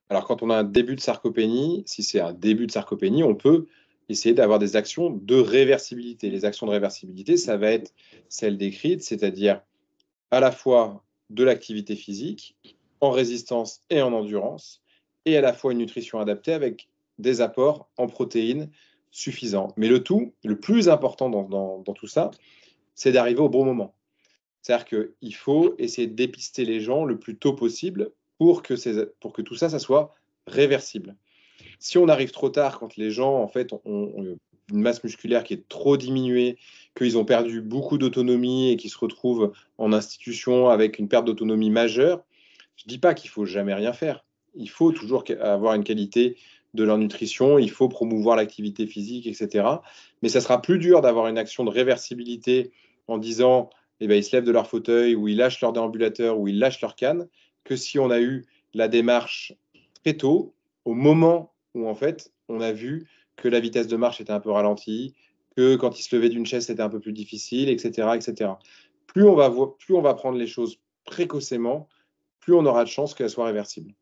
Alors, quand on a un début de sarcopénie, si c'est un début de sarcopénie, on peut essayer d'avoir des actions de réversibilité. Les actions de réversibilité, ça va être celles décrites, c'est-à-dire à la fois de l'activité physique, en résistance et en endurance, et à la fois une nutrition adaptée avec des apports en protéines suffisants. Mais le tout, le plus important dans tout ça, c'est d'arriver au bon moment. C'est-à-dire qu'il faut essayer de dépister les gens le plus tôt possible pour que tout ça, ça soit réversible. Si on arrive trop tard, quand les gens en fait, ont une masse musculaire qui est trop diminuée, qu'ils ont perdu beaucoup d'autonomie et qu'ils se retrouvent en institution avec une perte d'autonomie majeure, je ne dis pas qu'il faut jamais rien faire. Il faut toujours avoir une qualité de leur nutrition, il faut promouvoir l'activité physique, etc. Mais ça sera plus dur d'avoir une action de réversibilité en disant eh ben, ils se lèvent de leur fauteuil ou ils lâchent leur déambulateur ou ils lâchent leur canne que si on a eu la démarche très tôt, au moment où en fait on a vu que la vitesse de marche était un peu ralentie, que quand ils se levaient d'une chaise c'était un peu plus difficile, etc., etc. Plus on va prendre les choses précocement, plus on aura de chances qu'elles soient réversibles.